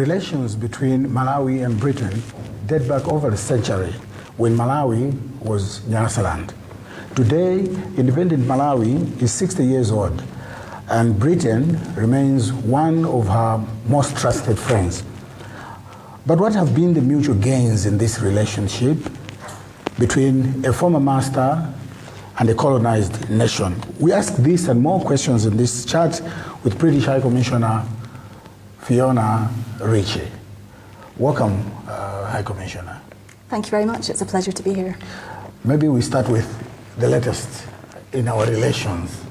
relations between Malawi and Britain date back over a century when Malawi was Nyasaland. Today, independent Malawi is 60 years old, and Britain remains one of her most trusted friends. But what have been the mutual gains in this relationship between a former master and a colonized nation? We ask this and more questions in this chat with British High Commissioner Fiona Ritchie. Welcome, High Commissioner. Thank you very much. It's a pleasure to be here. Maybe we start with the latest in our relations.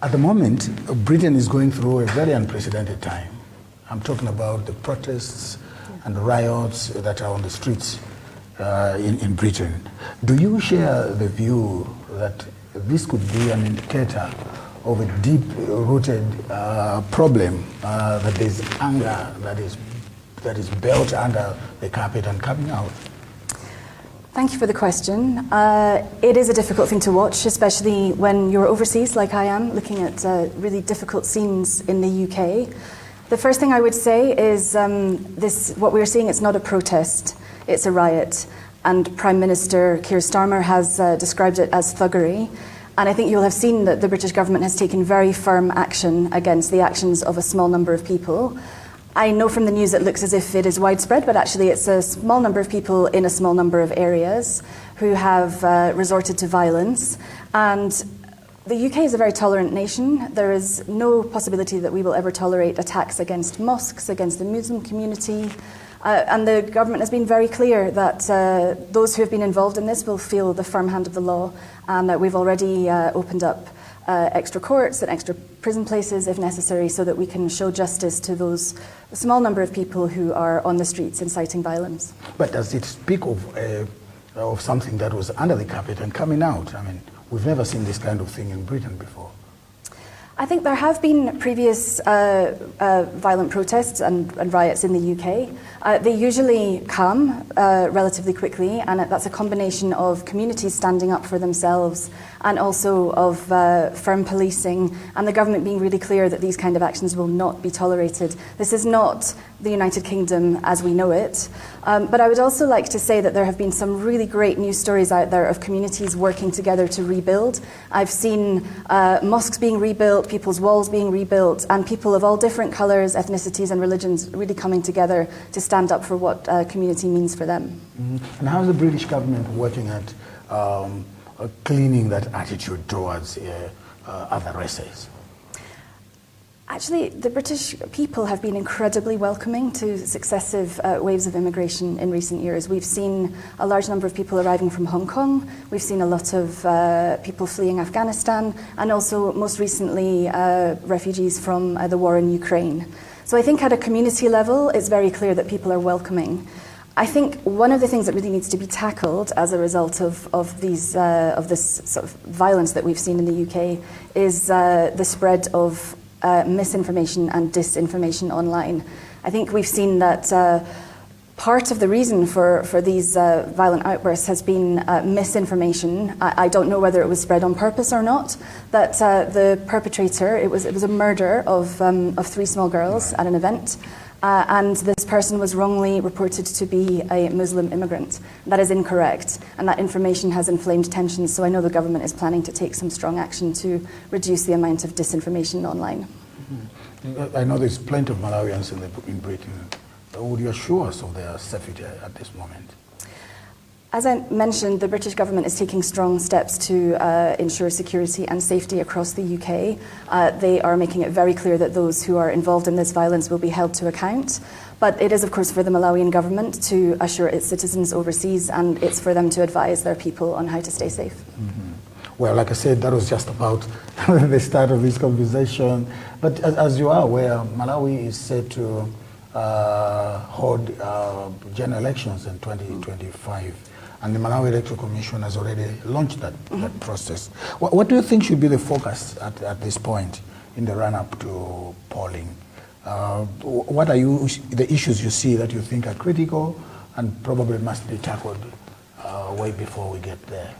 At the moment, Britain is going through a very unprecedented time. I'm talking about the protests and the riots that are on the streets in Britain. Do you share the view that this could be an indicator of a deep-rooted problem, that there's anger that is built under the carpet and coming out? Thank you for the question. It is a difficult thing to watch, especially when you're overseas like I am, looking at really difficult scenes in the UK. The first thing I would say is what we're seeing, it's not a protest, it's a riot. And Prime Minister Keir Starmer has described it as thuggery. And I think you'll have seen that the British government has taken very firm action against the actions of a small number of people. I know from the news it looks as if it is widespread, but actually it's a small number of people in a small number of areas who have resorted to violence. And the UK is a very tolerant nation. There is no possibility that we will ever tolerate attacks against mosques, against the Muslim community. And the government has been very clear that those who have been involved in this will feel the firm hand of the law, and that we've already opened up extra courts and extra prison places if necessary, so that we can show justice to those small number of people who are on the streets inciting violence. But does it speak of something that was under the carpet and coming out? I mean, we've never seen this kind of thing in Britain before. I think there have been previous violent protests and riots in the UK. They usually come relatively quickly, and that's a combination of communities standing up for themselves and also of firm policing and the government being really clear that these kind of actions will not be tolerated. This is not the United Kingdom as we know it. But I would also like to say that there have been some really great news stories out there of communities working together to rebuild. I've seen mosques being rebuilt, people's walls being rebuilt, and people of all different colours, ethnicities and religions really coming together to stand up for what community means for them. Mm-hmm. And how is the British government working at cleaning that attitude towards other races? Actually, the British people have been incredibly welcoming to successive waves of immigration in recent years. We've seen a large number of people arriving from Hong Kong. We've seen a lot of people fleeing Afghanistan, and also most recently refugees from the war in Ukraine. So I think at a community level, it's very clear that people are welcoming. I think one of the things that really needs to be tackled as a result of this sort of violence that we've seen in the UK is the spread of misinformation and disinformation online. I think we've seen that part of the reason for these violent outbursts has been misinformation. I don't know whether it was spread on purpose or not, that the perpetrator, it was a murder of 3 small girls at an event, and this person was wrongly reported to be a Muslim immigrant. That is incorrect, and that information has inflamed tensions, so I know the government is planning to take some strong action to reduce the amount of disinformation online. Mm-hmm. I know there's plenty of Malawians in Britain. Would you assure us of their safety at this moment? As I mentioned, the British government is taking strong steps to ensure security and safety across the UK. They are making it very clear that those who are involved in this violence will be held to account. But it is, of course, for the Malawian government to assure its citizens overseas, and it's for them to advise their people on how to stay safe. Mm-hmm. Well, like I said, that was just about the start of this conversation. But as you are aware, Malawi is set to hold general elections in 2025. And the Malawi Electoral Commission has already launched that process. What do you think should be the focus at this point in the run-up to polling? What are the issues you see that you think are critical and probably must be tackled way before we get there?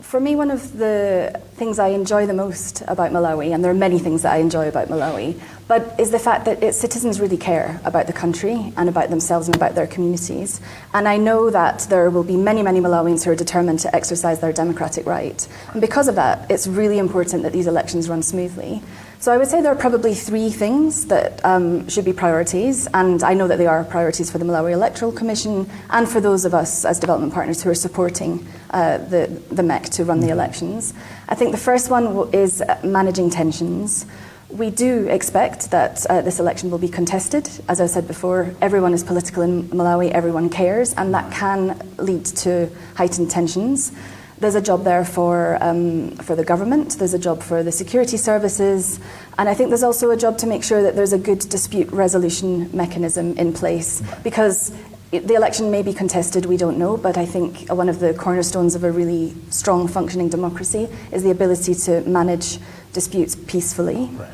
For me, one of the things I enjoy the most about Malawi, and there are many things that I enjoy about Malawi, but is the fact that its citizens really care about the country and about themselves and about their communities. And I know that there will be many, many Malawians who are determined to exercise their democratic right. And because of that, it's really important that these elections run smoothly. So I would say there are probably three things that should be priorities, and I know that they are priorities for the Malawi Electoral Commission and for those of us as development partners who are supporting the MEC to run the elections. I think the first one is managing tensions. We do expect that this election will be contested. As I said before, everyone is political in Malawi, everyone cares, and that can lead to heightened tensions. There's a job there for the government, there's a job for the security services, and I think there's also a job to make sure that there's a good dispute resolution mechanism in place, because the election may be contested, we don't know, but I think one of the cornerstones of a really strong functioning democracy is the ability to manage disputes peacefully. Right.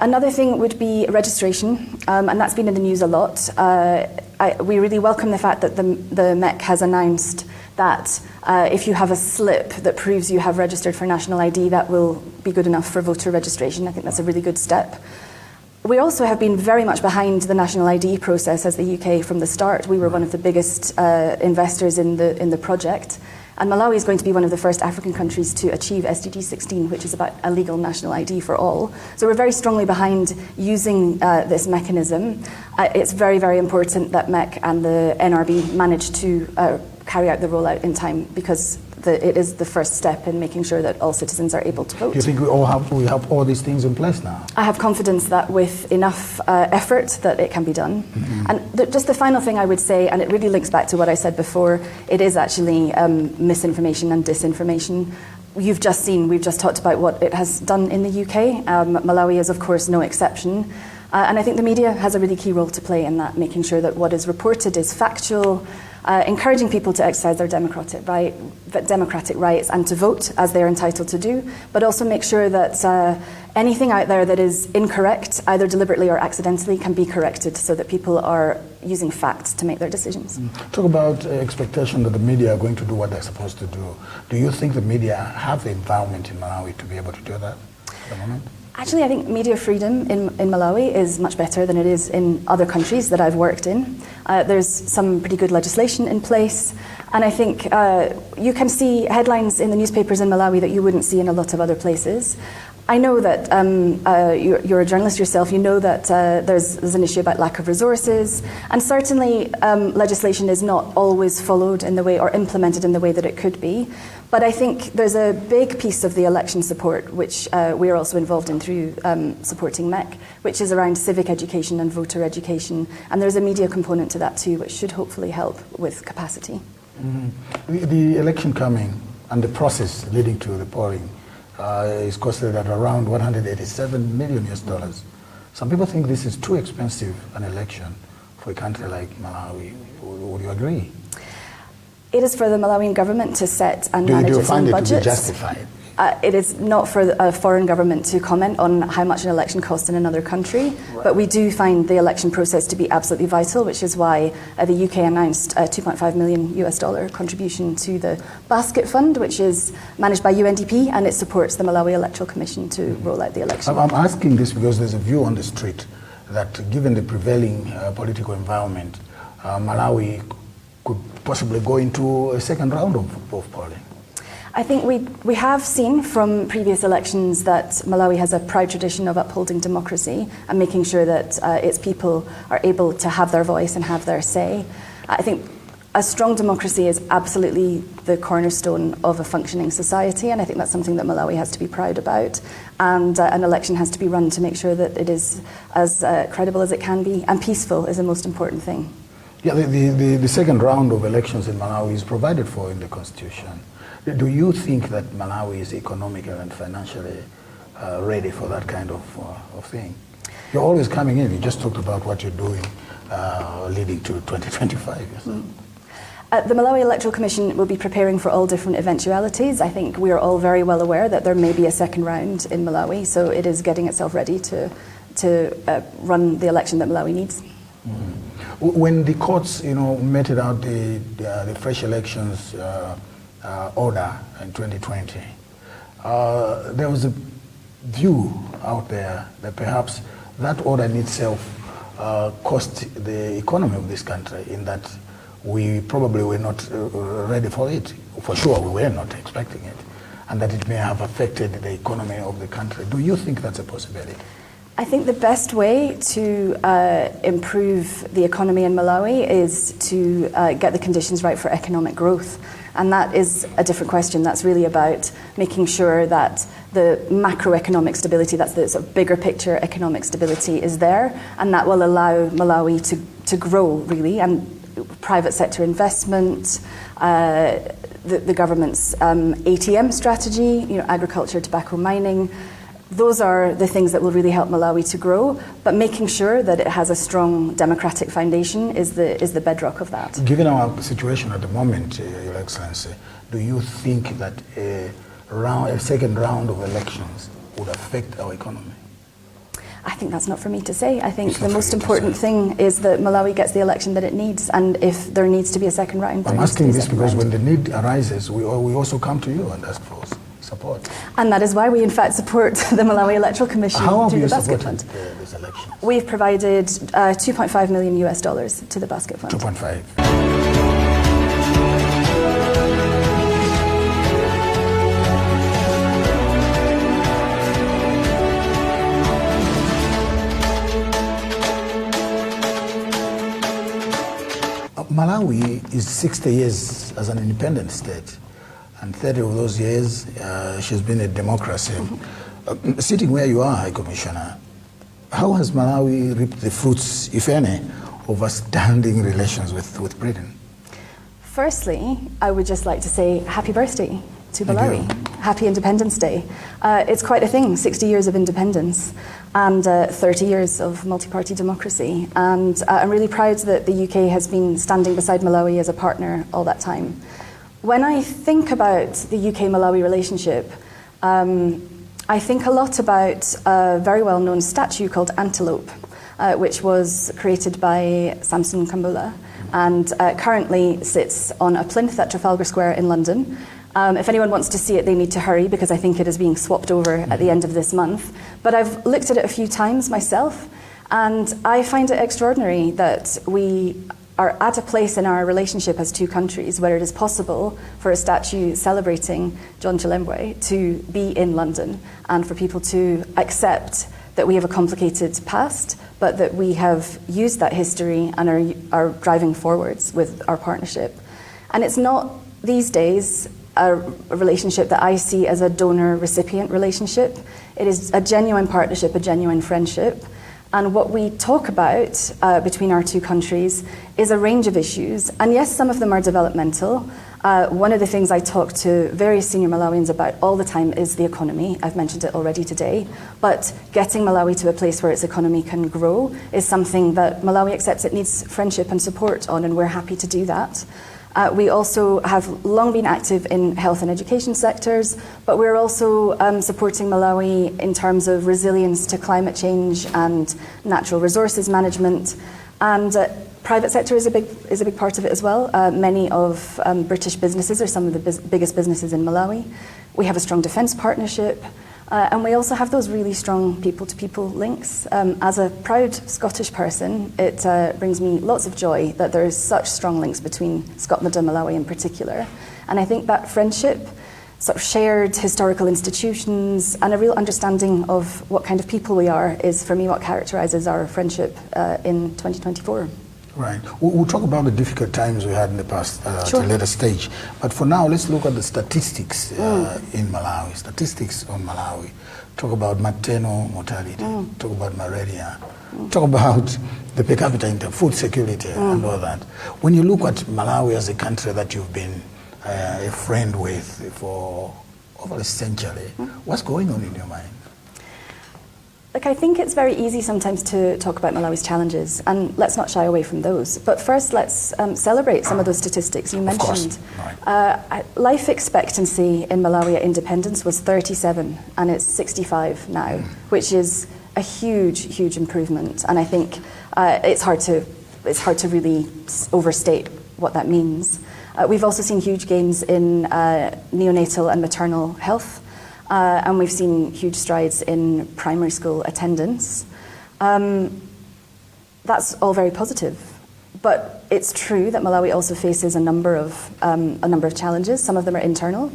Another thing would be registration, and that's been in the news a lot. We really welcome the fact that the MEC has announced that if you have a slip that proves you have registered for national ID, that will be good enough for voter registration. I think that's a really good step. We also have been very much behind the national ID process as the UK from the start. We were one of the biggest investors in the project. And Malawi is going to be one of the first African countries to achieve SDG 16, which is about a legal national ID for all. So we're very strongly behind using this mechanism. It's very, very important that MEC and the NRB manage to carry out the rollout in time, because it is the first step in making sure that all citizens are able to vote. Do you think we have all these things in place now? I have confidence that with enough effort that it can be done. Mm-hmm. And just the final thing I would say, and it really links back to what I said before, it is actually misinformation and disinformation. We've just talked about what it has done in the UK. Malawi is of course no exception. And I think the media has a really key role to play in that, making sure that what is reported is factual, encouraging people to exercise their democratic rights and to vote as they're entitled to do, but also make sure that anything out there that is incorrect, either deliberately or accidentally, can be corrected so that people are using facts to make their decisions. Talk about expectation that the media are going to do what they're supposed to do. Do you think the media have the environment in Malawi to be able to do that at the moment? Actually, I think media freedom in Malawi is much better than it is in other countries that I've worked in. There's some pretty good legislation in place, and I think you can see headlines in the newspapers in Malawi that you wouldn't see in a lot of other places. I know that you're a journalist yourself, you know that there's an issue about lack of resources, and certainly legislation is not always followed in the way or implemented in the way that it could be. But I think there's a big piece of the election support, which we are also involved in through supporting MEC, which is around civic education and voter education. And there's a media component to that too, which should hopefully help with capacity. Mm-hmm. The election coming and the process leading to the polling is costed at around $187 million US. Some people think this is too expensive an election for a country like Malawi. Would you agree? It is for the Malawian government to set and manage its own budget. Do you find it to be justified? It is not for a foreign government to comment on how much an election costs in another country, right. But we do find the election process to be absolutely vital, which is why the UK announced a $2.5 million US contribution to the Basket Fund, which is managed by UNDP, and it supports the Malawi Electoral Commission to roll out the election. I'm asking this because there's a view on the street that given the prevailing political environment, Malawi could possibly go into a second round of polling. I think we have seen from previous elections that Malawi has a proud tradition of upholding democracy and making sure that its people are able to have their voice and have their say. I think a strong democracy is absolutely the cornerstone of a functioning society, and I think that's something that Malawi has to be proud about. And an election has to be run to make sure that it is as credible as it can be, and peaceful is the most important thing. Yeah, the second round of elections in Malawi is provided for in the constitution. Do you think that Malawi is economically and financially ready for that kind of thing? You're always coming in. You just talked about what you're doing leading to 2025. The Malawi Electoral Commission will be preparing for all different eventualities. I think we are all very well aware that there may be a second round in Malawi, so it is getting itself ready to run the election that Malawi needs. When the courts, meted out the fresh elections order in 2020, there was a view out there that perhaps that order in itself cost the economy of this country, in that we probably were not ready for it. For sure, we were not expecting it, and that it may have affected the economy of the country. Do you think that's a possibility? I think the best way to improve the economy in Malawi is to get the conditions right for economic growth. And that is a different question. That's really about making sure that the macroeconomic stability, that's the sort of bigger picture economic stability, is there, and that will allow Malawi to grow, really, and private sector investment, the government's ATM strategy, agriculture, tobacco, mining. Those are the things that will really help Malawi to grow, but making sure that it has a strong democratic foundation is the bedrock of that. Given our situation at the moment, Your Excellency, do you think that a second round of elections would affect our economy? I think that's not for me to say. I think the most important thing is that Malawi gets the election that it needs, and if there needs to be a second round, I'm asking this because when the need arises, we also come to you and ask for support. And that is why we in fact support the Malawi Electoral Commission through the Basket Fund. This election? We've provided $2.5 million to the Basket Fund. 2.5. Malawi is 60 years as an independent state, and 30 of those years she's been a democracy. Sitting where you are, High Commissioner, how has Malawi reaped the fruits, if any, of outstanding relations with Britain? Firstly, I would just like to say happy birthday to Malawi. Happy Independence Day. It's quite a thing, 60 years of independence and 30 years of multi-party democracy. And I'm really proud that the UK has been standing beside Malawi as a partner all that time. When I think about the UK-Malawi relationship, I think a lot about a very well-known statue called Antelope, which was created by Samson Kambula and currently sits on a plinth at Trafalgar Square in London. If anyone wants to see it, they need to hurry because I think it is being swapped over at the end of this month. But I've looked at it a few times myself, and I find it extraordinary that we are at a place in our relationship as two countries where it is possible for a statue celebrating John Chilembwe to be in London and for people to accept that we have a complicated past, but that we have used that history and are driving forwards with our partnership. And it's not these days a relationship that I see as a donor-recipient relationship. It is a genuine partnership, a genuine friendship. And what we talk about between our two countries is a range of issues. And yes, some of them are developmental. One of the things I talk to various senior Malawians about all the time is the economy. I've mentioned it already today. But getting Malawi to a place where its economy can grow is something that Malawi accepts it needs friendship and support on, and we're happy to do that. We also have long been active in health and education sectors, but we're also supporting Malawi in terms of resilience to climate change and natural resources management. And private sector is a big part of it as well. Many of British businesses are some of the biggest businesses in Malawi. We have a strong defence partnership. And we also have those really strong people-to-people links. As a proud Scottish person, it brings me lots of joy that there is such strong links between Scotland and Malawi in particular. And I think that friendship, sort of shared historical institutions, and a real understanding of what kind of people we are is, for me, what characterises our friendship in 2024. Right. We'll talk about the difficult times we had in the past Sure. at a later stage. But for now, let's look at the statistics in Malawi. Statistics on Malawi. Talk about maternal mortality. Talk about malaria. Talk about the per capita food security and all that. When you look at Malawi as a country that you've been a friend with for over a century, what's going on in your mind? Look, I think it's very easy sometimes to talk about Malawi's challenges, and let's not shy away from those. But first, let's celebrate some of those statistics you mentioned. Right. Life expectancy in Malawi at independence was 37, and it's 65 now, which is a huge, huge improvement. And I think it's hard to really overstate what that means. We've also seen huge gains in neonatal and maternal health, and we've seen huge strides in primary school attendance. That's all very positive. But it's true that Malawi also faces a number of challenges. Some of them are internal,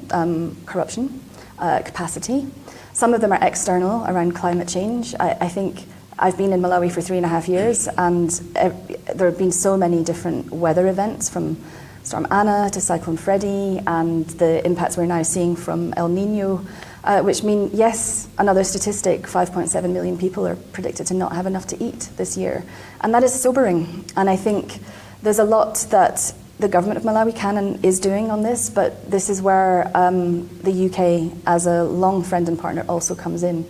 corruption, capacity. Some of them are external, around climate change. I think I've been in Malawi for 3.5 years, and there have been so many different weather events, from Storm Anna to Cyclone Freddy, and the impacts we're now seeing from El Nino, which mean, yes, another statistic, 5.7 million people are predicted to not have enough to eat this year. And that is sobering. And I think there's a lot that the government of Malawi can and is doing on this, but this is where the UK, as a long friend and partner, also comes in.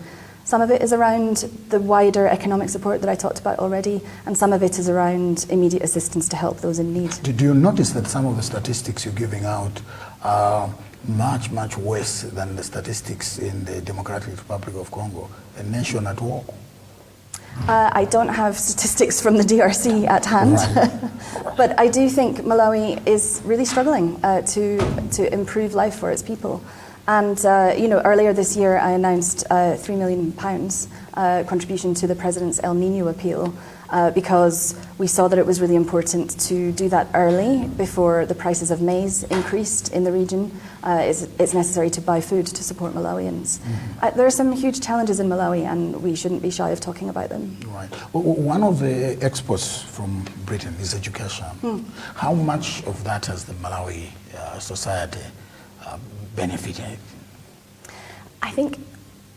Some of it is around the wider economic support that I talked about already, and some of it is around immediate assistance to help those in need. Do you notice that some of the statistics you're giving out are much, much worse than the statistics in the Democratic Republic of Congo, a nation at war? I don't have statistics from the DRC at hand, right. But I do think Malawi is really struggling to improve life for its people. And earlier this year I announced £3 million contribution to the President's El Nino appeal, because we saw that it was really important to do that early before the prices of maize increased in the region. It's necessary to buy food to support Malawians. Mm-hmm. There are some huge challenges in Malawi, and we shouldn't be shy of talking about them. Right. Well, one of the exports from Britain is education. How much of that has the Malawi society benefited? I think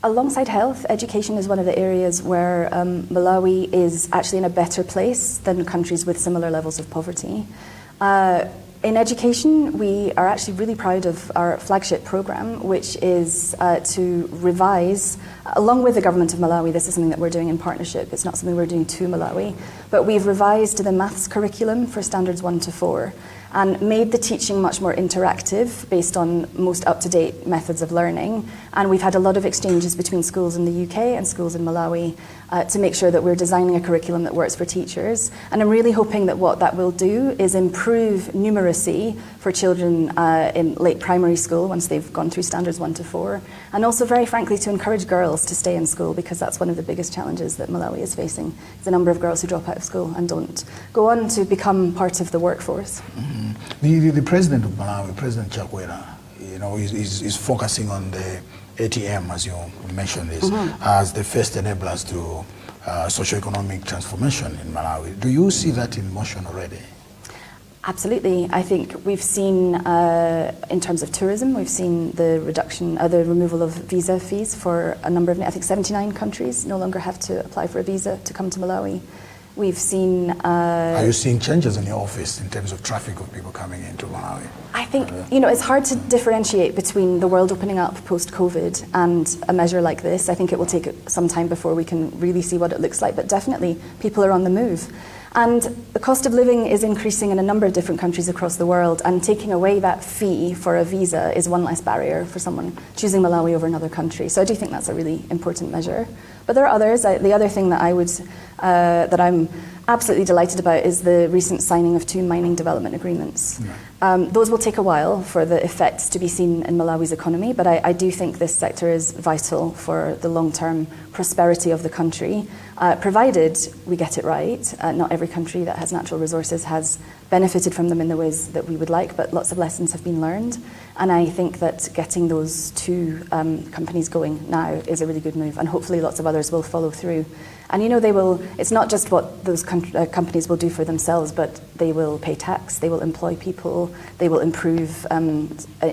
alongside health, education is one of the areas where Malawi is actually in a better place than countries with similar levels of poverty. In education, we are actually really proud of our flagship program, which is to revise, along with the government of Malawi. This is something that we're doing in partnership. It's not something we're doing to Malawi, but we've revised the maths curriculum for standards 1 to 4 and made the teaching much more interactive based on most up-to-date methods of learning. And we've had a lot of exchanges between schools in the UK and schools in Malawi to make sure that we're designing a curriculum that works for teachers. And I'm really hoping that what that will do is improve numeracy for children in late primary school once they've gone through standards 1 to 4. And also, very frankly, to encourage girls to stay in school, because that's one of the biggest challenges that Malawi is facing. The number of girls who drop out of school and don't go on to become part of the workforce. Mm-hmm. The president of Malawi, President Chakwera, is focusing on the ATM, as you mentioned this, as the first enablers to socio-economic transformation in Malawi. Do you see that in motion already? Absolutely. I think we've seen, in terms of tourism, we've seen the removal of visa fees for a number of, I think 79 countries no longer have to apply for a visa to come to Malawi. We've seen... Are you seeing changes in your office in terms of traffic of people coming into Malawi? I think, it's hard to differentiate between the world opening up post-COVID and a measure like this. I think it will take some time before we can really see what it looks like, but definitely people are on the move. And the cost of living is increasing in a number of different countries across the world, and taking away that fee for a visa is one less barrier for someone choosing Malawi over another country. So I do think that's a really important measure. But there are others. The other thing that I'm absolutely delighted about is the recent signing of 2 mining development agreements. Yeah. Those will take a while for the effects to be seen in Malawi's economy, but I do think this sector is vital for the long-term prosperity of the country, provided we get it right. Not every country that has natural resources has benefited from them in the ways that we would like, but lots of lessons have been learned. And I think that getting those 2 companies going now is a really good move, and hopefully lots of others will follow through. And they will, it's not just what those companies will do for themselves, but they will pay tax, they will employ people, they will improve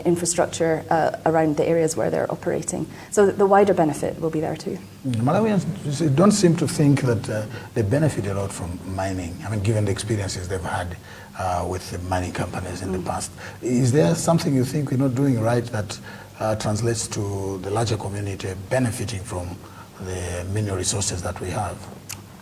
infrastructure around the areas where they're operating. So the wider benefit will be there too. Malawians don't seem to think that they benefit a lot from mining, given the experiences they've had with the mining companies in the past. Is there something you think we're not doing right that translates to the larger community benefiting from the mineral resources that we have?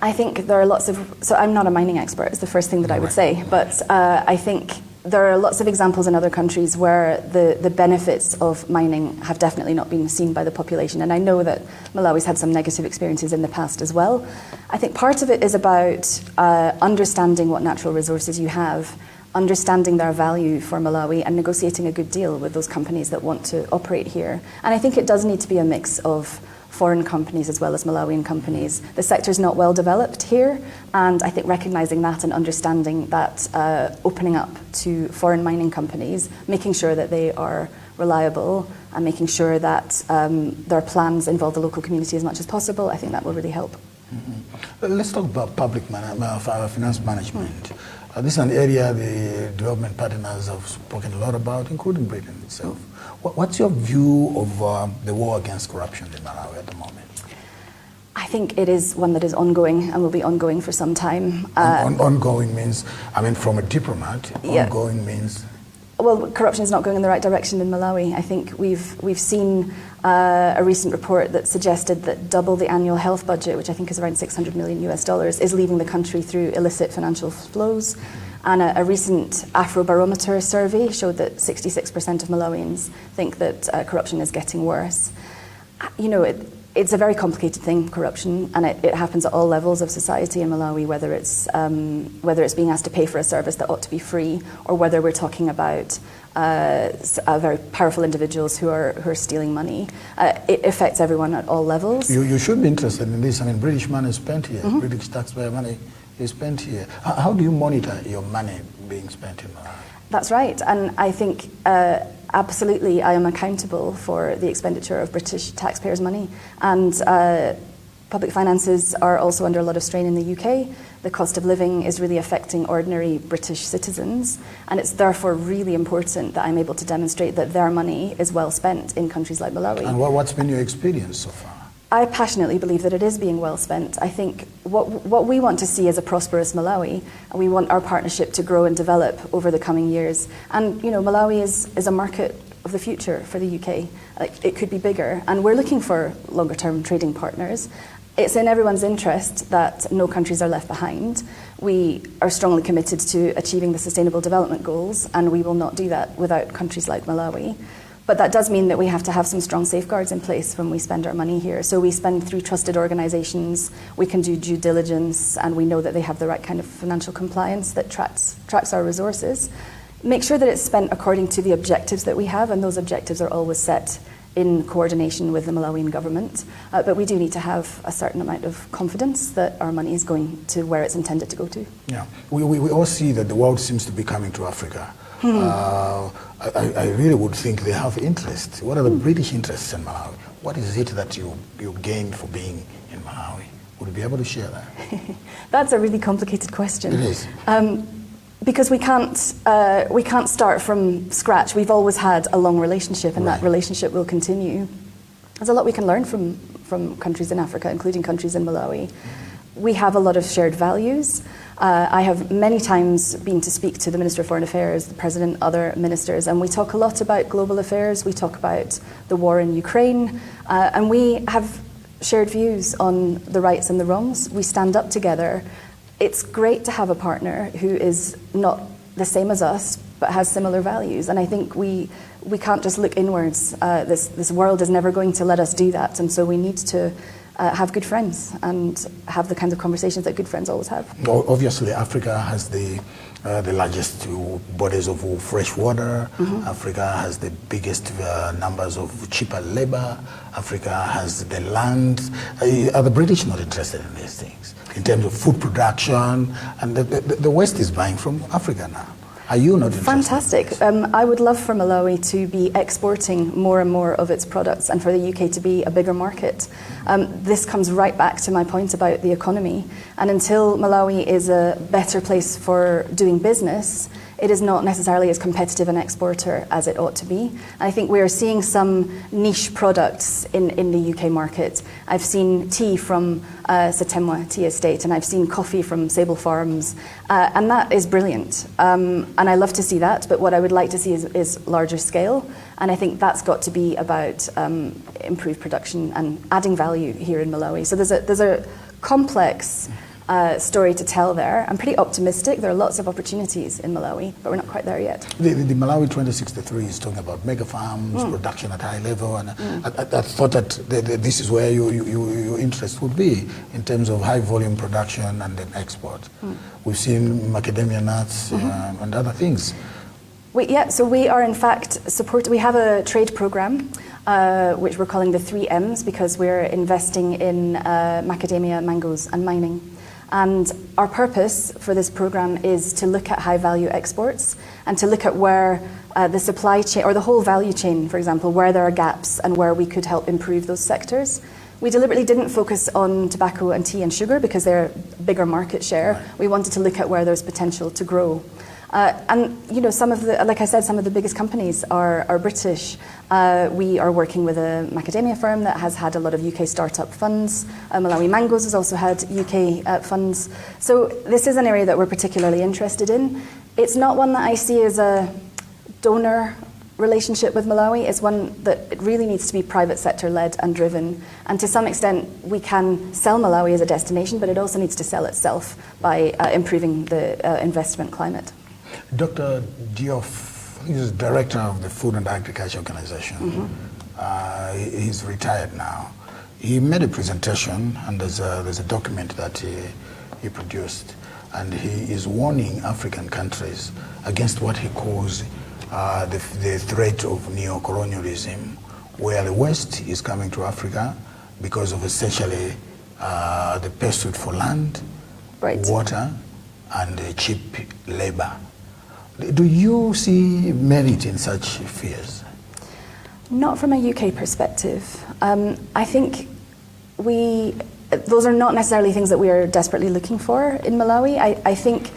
I think there are lots of, so I'm not a mining expert, is the first thing that I would say, but I think there are lots of examples in other countries where the benefits of mining have definitely not been seen by the population. And I know that Malawi's had some negative experiences in the past as well. I think part of it is about understanding what natural resources you have understanding their value for Malawi and negotiating a good deal with those companies that want to operate here. And I think it does need to be a mix of foreign companies as well as Malawian companies. The sector is not well developed here, and I think recognising that and understanding that opening up to foreign mining companies, making sure that they are reliable and making sure that their plans involve the local community as much as possible, I think that will really help. Mm-hmm. Let's talk about public finance management. This is an area the development partners have spoken a lot about, including Britain itself. What's your view of the war against corruption in Malawi at the moment? I think it is one that is ongoing and will be ongoing for some time. Ongoing means, I mean, from a diplomat, ongoing means? Well, corruption is not going in the right direction in Malawi. I think we've seen a recent report that suggested that double the annual health budget, which I think is around $600 million US, is leaving the country through illicit financial flows. And a recent Afrobarometer survey showed that 66% of Malawians think that corruption is getting worse. You know, it's a very complicated thing, corruption, and it happens at all levels of society in Malawi, whether it's being asked to pay for a service that ought to be free, or whether we're talking about very powerful individuals who are stealing money. It affects everyone at all levels. You should be interested in this. I mean, British money is spent here, British taxpayer money is spent here. How do you monitor your money being spent in Malawi? That's right, and I think absolutely I am accountable for the expenditure of British taxpayers' money, and public finances are also under a lot of strain in the UK. The cost of living is really affecting ordinary British citizens, and it's therefore really important that I'm able to demonstrate that their money is well spent in countries like Malawi. And what's been your experience so far? I passionately believe that it is being well spent. I think what we want to see is a prosperous Malawi, and we want our partnership to grow and develop over the coming years. And you know, Malawi is a market of the future for the UK. Like, it could be bigger, and we're looking for longer term trading partners. It's in everyone's interest that no countries are left behind. We are strongly committed to achieving the Sustainable Development Goals, and we will not do that without countries like Malawi. But that does mean that we have to have some strong safeguards in place when we spend our money here. So we spend through trusted organisations, we can do due diligence, and we know that they have the right kind of financial compliance that tracks our resources. Make sure that it's spent according to the objectives that we have, and those objectives are always set in coordination with the Malawian government. But we do need to have a certain amount of confidence that our money is going to where it's intended to go to. Yeah, we all see that the world seems to be coming to Africa. I really would think they have interest. What are the British interests in Malawi? What is it that you gained for being in Malawi? Would you be able to share that? That's a really complicated question. It is. Because we can't start from scratch. We've always had a long relationship, and that relationship will continue. There's a lot we can learn from countries in Africa, including countries in Malawi. We have a lot of shared values. I have many times been to speak to the Minister of Foreign Affairs, the President, other ministers, and we talk a lot about global affairs. We talk about the war in Ukraine, and we have shared views on the rights and the wrongs. We stand up together. It's great to have a partner who is not the same as us, but has similar values. And I think we can't just look inwards. This world is never going to let us do that, and so we need to have good friends and have the kinds of conversations that good friends always have. Well, obviously, Africa has the largest bodies of fresh water. Africa has the biggest numbers of cheaper labor. Africa has the land. Are the British not interested in these things in terms of food production? And the West is buying from Africa now. Are you not interested? Fantastic. I would love for Malawi to be exporting more and more of its products, and for the UK to be a bigger market. This comes right back to my point about the economy. And until Malawi is a better place for doing business, it is not necessarily as competitive an exporter as it ought to be. And I think we are seeing some niche products in the UK market. I've seen tea from Setemwa Tea Estate, and I've seen coffee from Sable Farms, and that is brilliant. And I love to see that, but what I would like to see is larger scale. And I think that's got to be about improved production and adding value here in Malawi. So there's a complex story to tell there. I'm pretty optimistic. There are lots of opportunities in Malawi, but we're not quite there yet. The Malawi 2063 is talking about mega farms, production at high level, and I thought that this is where your interest would be in terms of high volume production and then export. We've seen macadamia nuts and other things. So we are in fact we have a trade program which we're calling the 3 M's because we're investing in macadamia, mangoes and mining. And our purpose for this program is to look at high value exports and to look at where the supply chain or the whole value chain, for example, where there are gaps and where we could help improve those sectors. We deliberately didn't focus on tobacco and tea and sugar because they're bigger market share. Right. We wanted to look at where there's potential to grow. And some of the, like I said, some of the biggest companies are British. We are working with a macadamia firm that has had a lot of UK startup funds. Malawi Mangoes has also had UK funds. So this is an area that we're particularly interested in. It's not one that I see as a donor relationship with Malawi. It's one that it really needs to be private sector led and driven. And to some extent, we can sell Malawi as a destination, but it also needs to sell itself by improving the investment climate. Dr. Diouf, he's director of the Food and Agriculture Organization. He's retired now. He made a presentation, and there's a document that he produced, and he is warning African countries against what he calls the threat of neo-colonialism, where the West is coming to Africa because of essentially the pursuit for land, water, and cheap labor. Do you see merit in such fears? Not from a UK perspective. I think those are not necessarily things that we are desperately looking for in Malawi. I think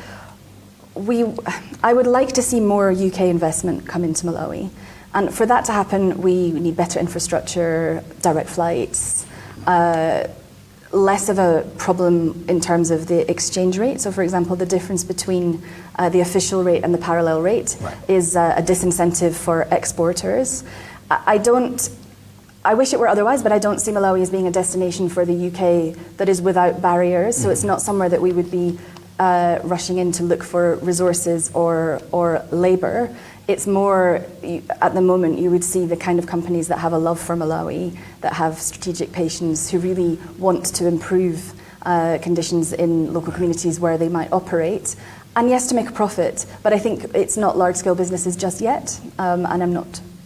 I would like to see more UK investment come into Malawi. And for that to happen, we need better infrastructure, direct flights, less of a problem in terms of the exchange rate. So for example, the difference between the official rate and the parallel rate is a disincentive for exporters. I wish it were otherwise, but I don't see Malawi as being a destination for the UK that is without barriers. So it's not somewhere that we would be rushing in to look for resources or labor. It's more, at the moment, you would see the kind of companies that have a love for Malawi, that have strategic patience, who really want to improve conditions in local communities where they might operate. And yes, to make a profit, but I think it's not large-scale businesses just yet, and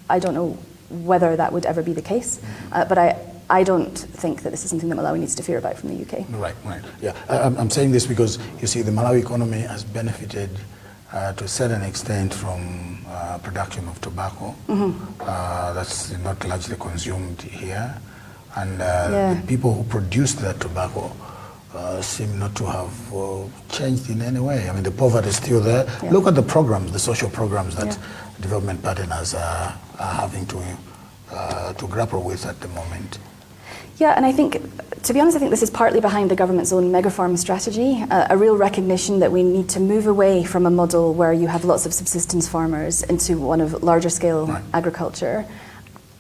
I don't know whether that would ever be the case, but I don't think that this is something that Malawi needs to fear about from the UK. Right. Yeah, I'm saying this because, you see, the Malawi economy has benefited to a certain extent from production of tobacco. That's not largely consumed here. And the people who produce that tobacco seem not to have changed in any way. I mean, the poverty is still there. Yeah. Look at the programs, the social programs that development partners are having to grapple with at the moment. Yeah, and I think, to be honest, I think this is partly behind the government's own megafarm strategy, a real recognition that we need to move away from a model where you have lots of subsistence farmers into one of larger scale agriculture.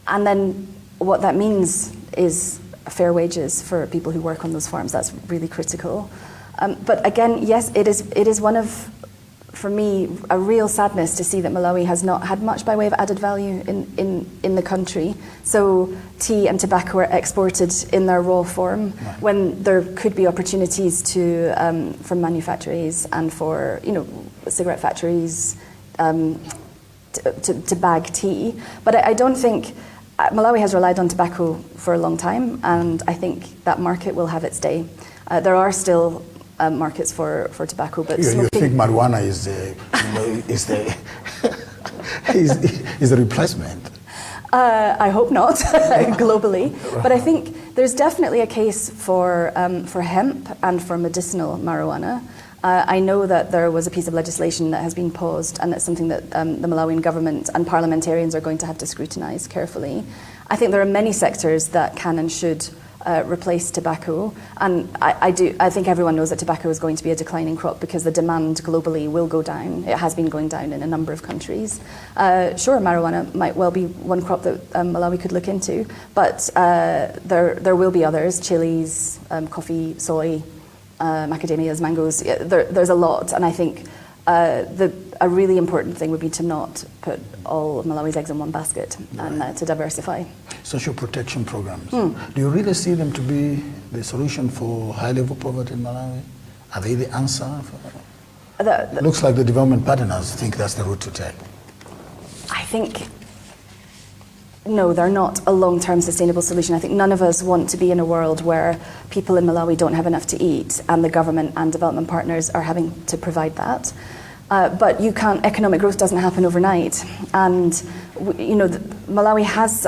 And then what that means is fair wages for people who work on those farms. That's really critical. But again, yes, it is one of, for me, a real sadness to see that Malawi has not had much by way of added value in the country. So tea and tobacco are exported in their raw form when there could be opportunities to for manufactories and for cigarette factories to bag tea. But I don't think Malawi has relied on tobacco for a long time, and I think that market will have its day. There are still markets for tobacco, but you think marijuana is the replacement? I hope not, globally. But I think there's definitely a case for hemp and for medicinal marijuana. I know that there was a piece of legislation that has been paused, and that's something that the Malawian government and parliamentarians are going to have to scrutinise carefully. I think there are many sectors that can and should replace tobacco, and I think everyone knows that tobacco is going to be a declining crop because the demand globally will go down. It has been going down in a number of countries. Sure, marijuana might well be one crop that Malawi could look into, but there will be others: chilies, coffee, soy, macadamias, mangoes. There's a lot, and I think a really important thing would be to not put all of Malawi's eggs in one basket and to diversify. Social protection programs. Do you really see them to be the solution for high-level poverty in Malawi? Are they the answer? Looks like the development partners think that's the route to take. I think, no, they're not a long-term sustainable solution. I think none of us want to be in a world where people in Malawi don't have enough to eat and the government and development partners are having to provide that. But economic growth doesn't happen overnight. And, Malawi has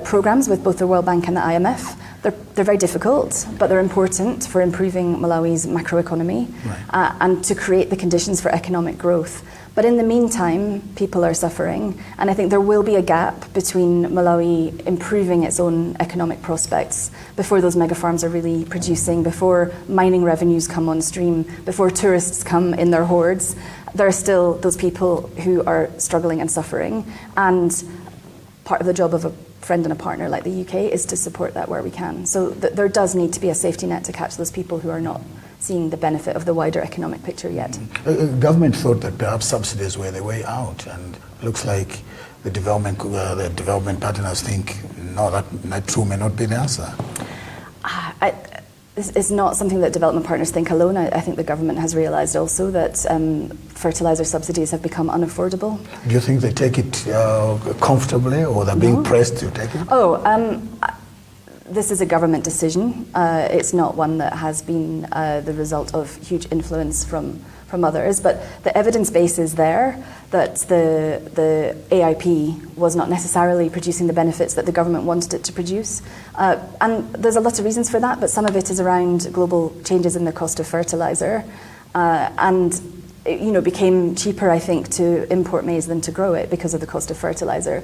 programs with both the World Bank and the IMF. They're very difficult, but they're important for improving Malawi's macroeconomy and to create the conditions for economic growth. But in the meantime, people are suffering, and I think there will be a gap between Malawi improving its own economic prospects before those mega farms are really producing, before mining revenues come on stream, before tourists come in their hordes. There are still those people who are struggling and suffering, and part of the job of a friend and a partner like the UK is to support that where we can. So there does need to be a safety net to catch those people who are not seeing the benefit of the wider economic picture yet. Government thought that perhaps subsidies were the way out, and looks like the development partners think, no, that too may not be the answer. It's not something that development partners think alone. I think the government has realised also that fertiliser subsidies have become unaffordable. Do you think they take it comfortably, or they're being pressed to take it? This is a government decision. It's not one that has been the result of huge influence from others, but the evidence base is there that the AIP was not necessarily producing the benefits that the government wanted it to produce. And there's a lot of reasons for that, but some of it is around global changes in the cost of fertiliser. And it became cheaper, I think, to import maize than to grow it because of the cost of fertiliser.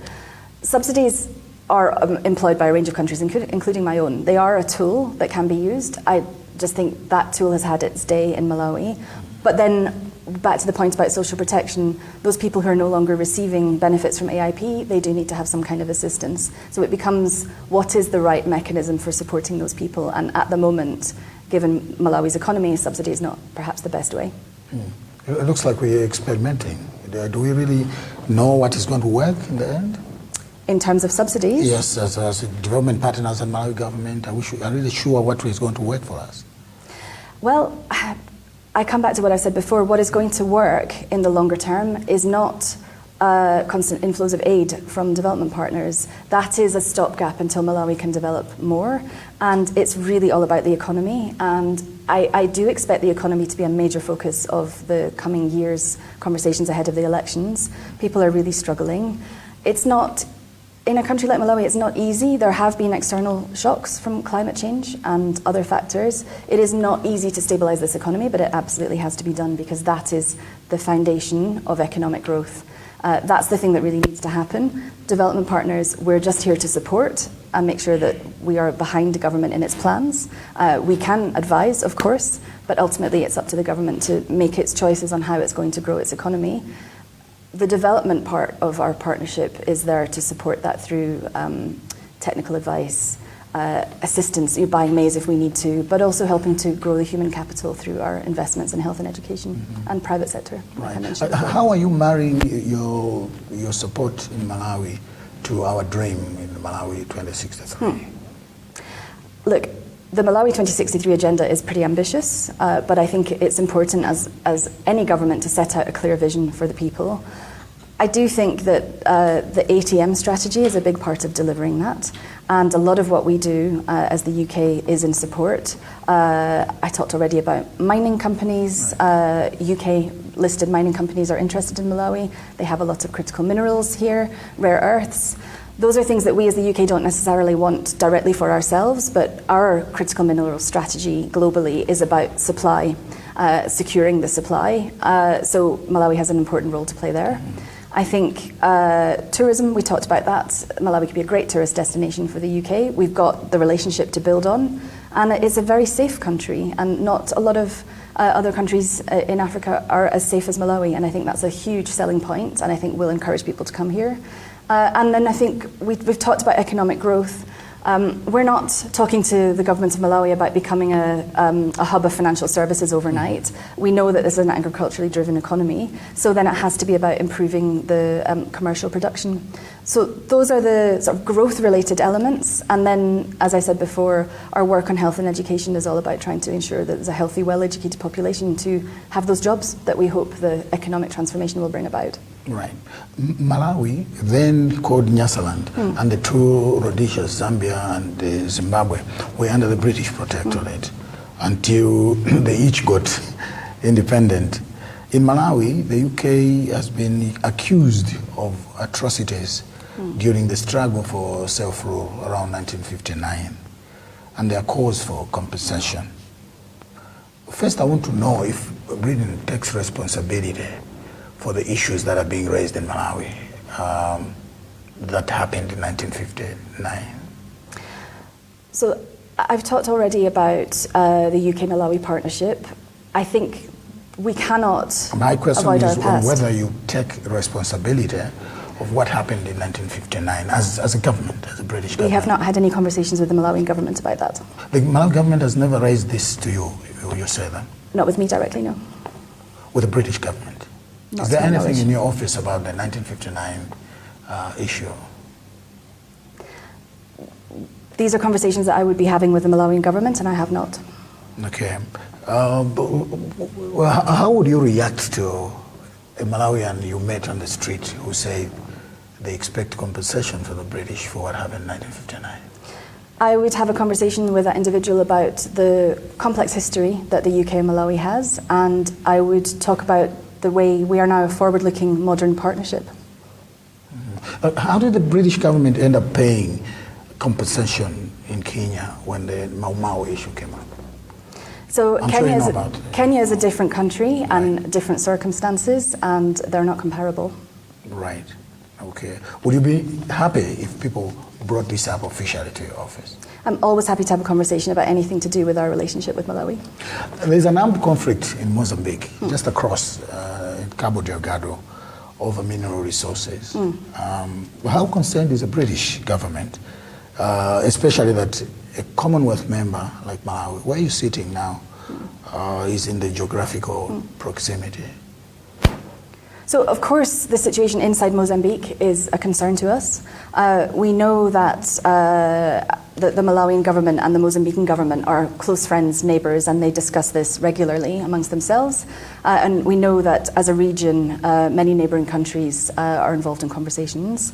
Subsidies are employed by a range of countries, including my own. They are a tool that can be used. I just think that tool has had its day in Malawi. But then, back to the point about social protection, those people who are no longer receiving benefits from AIP, they do need to have some kind of assistance. So it becomes, what is the right mechanism for supporting those people? And at the moment, given Malawi's economy, subsidy is not perhaps the best way. It looks like we're experimenting. Do we really know what is going to work in the end? In terms of subsidies? Yes, as development partners and Malawi government, are really sure what is going to work for us? Well, I come back to what I said before. What is going to work in the longer term is not constant inflows of aid from development partners. That is a stopgap until Malawi can develop more. And it's really all about the economy. And I do expect the economy to be a major focus of the coming years' conversations ahead of the elections. People are really struggling. It's not, in a country like Malawi, it's not easy. There have been external shocks from climate change and other factors. It is not easy to stabilise this economy, but it absolutely has to be done because that is the foundation of economic growth. That's the thing that really needs to happen. Development partners, we're just here to support and make sure that we are behind the government in its plans. We can advise, of course, but ultimately it's up to the government to make its choices on how it's going to grow its economy. The development part of our partnership is there to support that through technical advice, assistance, buying maize if we need to, but also helping to grow the human capital through our investments in health and education and private sector. Right. How are you marrying your support in Malawi to our dream in Malawi 2063? Look, the Malawi 2063 agenda is pretty ambitious, but I think it's important as any government to set out a clear vision for the people. I do think that the ATM strategy is a big part of delivering that, and a lot of what we do as the UK is in support. I talked already about mining companies. UK listed mining companies are interested in Malawi. They have a lot of critical minerals here, rare earths. Those are things that we as the UK don't necessarily want directly for ourselves, but our critical mineral strategy globally is about supply, securing the supply. So Malawi has an important role to play there. I think tourism, we talked about that. Malawi could be a great tourist destination for the UK. We've got the relationship to build on, and it's a very safe country, and not a lot of other countries in Africa are as safe as Malawi, and I think that's a huge selling point, and I think will encourage people to come here. And then I think we've talked about economic growth. We're not talking to the government of Malawi about becoming a hub of financial services overnight. We know that this is an agriculturally driven economy, so then it has to be about improving the commercial production. So those are the sort of growth-related elements. And then, as I said before, our work on health and education is all about trying to ensure that there's a healthy, well-educated population to have those jobs that we hope the economic transformation will bring about. Right. Malawi, then called Nyasaland, and the two Rhodesias, Zambia and Zimbabwe, were under the British protectorate until they each got independent. In Malawi, the UK has been accused of atrocities during the struggle for self-rule around 1959, and there are calls for compensation. First, I want to know if Britain takes responsibility for the issues that are being raised in Malawi that happened in 1959. So I've talked already about the UK-Malawi partnership. I think we cannot My question avoid is our past. whether you take responsibility of what happened in 1959 as a government, as a British government. We have not had any conversations with the Malawian government about that. The Malawi government has never raised this to you, you say that? Not with me directly, no. With the British government? Not Is there to my anything knowledge. in your office about the 1959 issue? These are conversations that I would be having with the Malawian government, and I have not. Okay. How would you react to a Malawian you met on the street who say they expect compensation from the British for what happened in 1959? I would have a conversation with that individual about the complex history that the UK and Malawi has, and I would talk about the way we are now a forward-looking modern partnership. How did the British government end up paying compensation in Kenya when the Mau Mau issue came up? So I'm sure you know about it. Kenya is a different country and different circumstances, and they're not comparable. Right. Okay. Would you be happy if people brought this up officially to your office? I'm always happy to have a conversation about anything to do with our relationship with Malawi. There's an armed conflict in Mozambique, just across in Cabo Delgado, over mineral resources. How concerned is the British government, especially that a Commonwealth member like Malawi, where you're sitting now, is in the geographical proximity? So, of course, the situation inside Mozambique is a concern to us. We know that the Malawian government and the Mozambican government are close friends, neighbours, and they discuss this regularly amongst themselves. And we know that as a region, many neighbouring countries are involved in conversations.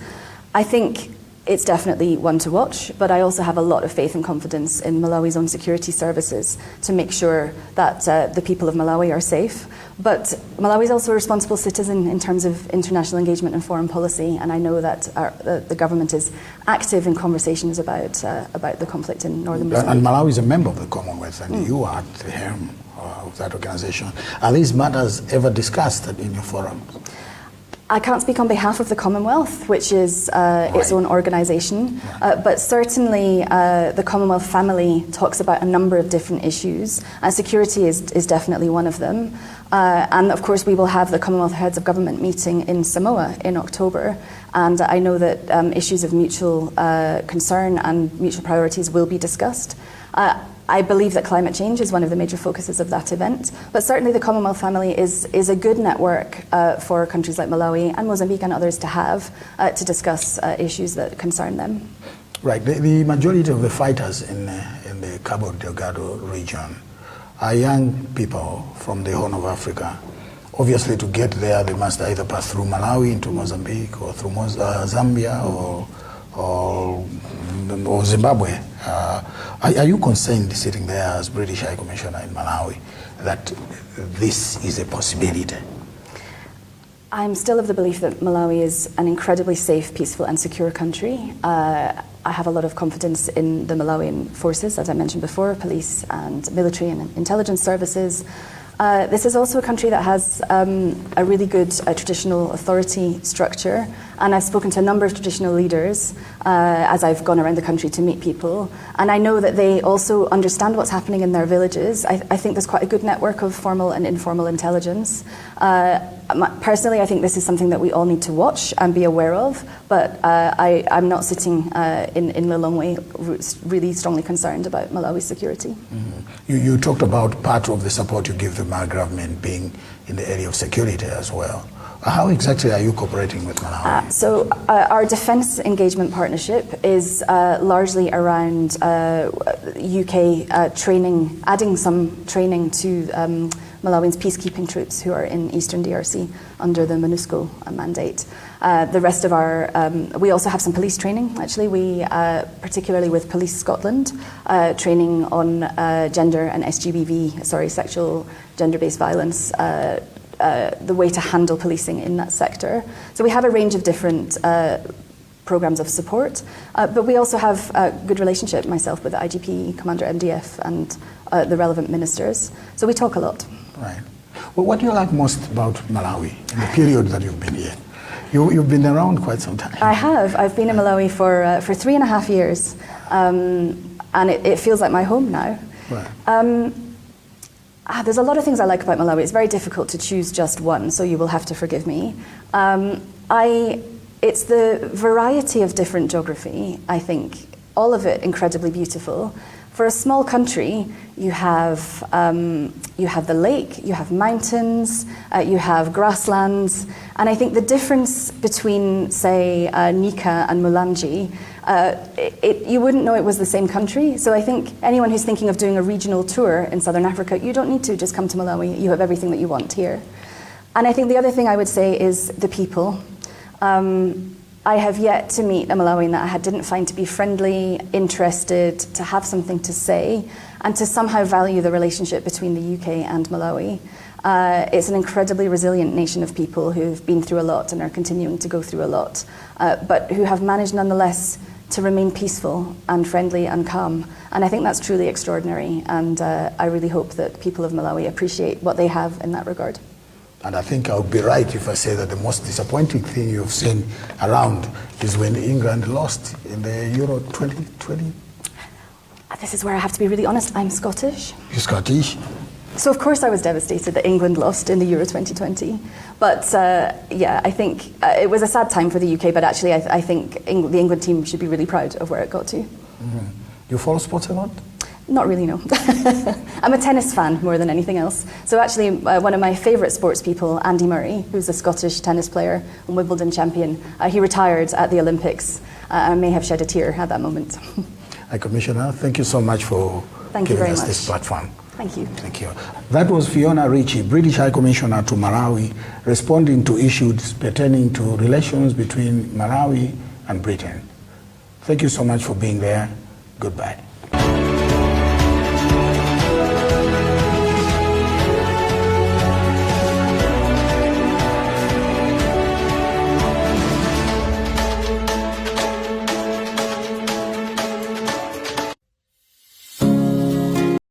I think it's definitely one to watch, but I also have a lot of faith and confidence in Malawi's own security services to make sure that the people of Malawi are safe. But Malawi is also a responsible citizen in terms of international engagement and foreign policy, and I know that the government is active in conversations about the conflict in northern Mozambique. And Malawi is a member of the Commonwealth, and you are at the helm of that organization. Are these matters ever discussed in your forums? I can't speak on behalf of the Commonwealth, which is its own organisation, but certainly the Commonwealth family talks about a number of different issues, and security is definitely one of them. And of course, we will have the Commonwealth Heads of Government meeting in Samoa in October, and I know that issues of mutual concern and mutual priorities will be discussed. I believe that climate change is one of the major focuses of that event, but certainly the Commonwealth family is a good network for countries like Malawi and Mozambique and others to have to discuss issues that concern them. Right. The majority of the fighters in the Cabo Delgado region are young people from the Horn of Africa. Obviously, to get there, they must either pass through Malawi into Mozambique or through Zambia or Zimbabwe. Are you concerned, sitting there as British High Commissioner in Malawi, that this is a possibility? I'm still of the belief that Malawi is an incredibly safe, peaceful and secure country. I have a lot of confidence in the Malawian forces, as I mentioned before, police and military and intelligence services. This is also a country that has a really good traditional authority structure, and I've spoken to a number of traditional leaders as I've gone around the country to meet people, and I know that they also understand what's happening in their villages. I think there's quite a good network of formal and informal intelligence. Personally, I think this is something that we all need to watch and be aware of, but I'm not sitting in Lilongwe really strongly concerned about Malawi's security. Mm-hmm. You talked about part of the support you give the Malawi government being in the area of security as well. How exactly are you cooperating with Malawi? So our defence engagement partnership is largely around UK training, adding some training to Malawians peacekeeping troops who are in eastern DRC under the MONUSCO mandate. The rest of our, we also have some police training, actually. We, particularly with Police Scotland, training on gender and sexual gender-based violence, the way to handle policing in that sector. So we have a range of different programs of support, but we also have a good relationship, myself, with the IGP, Commander MDF, and the relevant ministers. So we talk a lot. Right. Well, what do you like most about Malawi in the period that you've been here? You've been around quite some time. I have. I've been in Malawi for 3.5 years, and it feels like my home now. Right. There's a lot of things I like about Malawi. It's very difficult to choose just one, so you will have to forgive me. It's the variety of different geography, I think, all of it incredibly beautiful. For a small country, you have the lake, you have mountains, you have grasslands, and I think the difference between, say, Nika and Mulanje, you wouldn't know it was the same country. So I think anyone who's thinking of doing a regional tour in Southern Africa, you don't need to just come to Malawi. You have everything that you want here. And I think the other thing I would say is the people. I have yet to meet a Malawian that I didn't find to be friendly, interested, to have something to say, and to somehow value the relationship between the UK and Malawi. It's an incredibly resilient nation of people who've been through a lot and are continuing to go through a lot, but who have managed nonetheless to remain peaceful and friendly and calm. And I think that's truly extraordinary, and I really hope that people of Malawi appreciate what they have in that regard. And I think I would be right if I say that the most disappointing thing you've seen around is when England lost in the Euro 2020. This is where I have to be really honest. I'm Scottish. You're Scottish? So of course I was devastated that England lost in the Euro 2020. But yeah, I think it was a sad time for the UK, but actually I think the England team should be really proud of where it got to. Mm-hmm. You follow sports a lot? Not really, no. I'm a tennis fan more than anything else. So actually, one of my favourite sports people, Andy Murray, who's a Scottish tennis player and Wimbledon champion, he retired at the Olympics. I may have shed a tear at that moment. High Commissioner, thank you so much for giving us this platform. Thank you. Thank you. That was Fiona Ritchie, British High Commissioner to Malawi, responding to issues pertaining to relations between Malawi and Britain. Thank you so much for being there. Goodbye.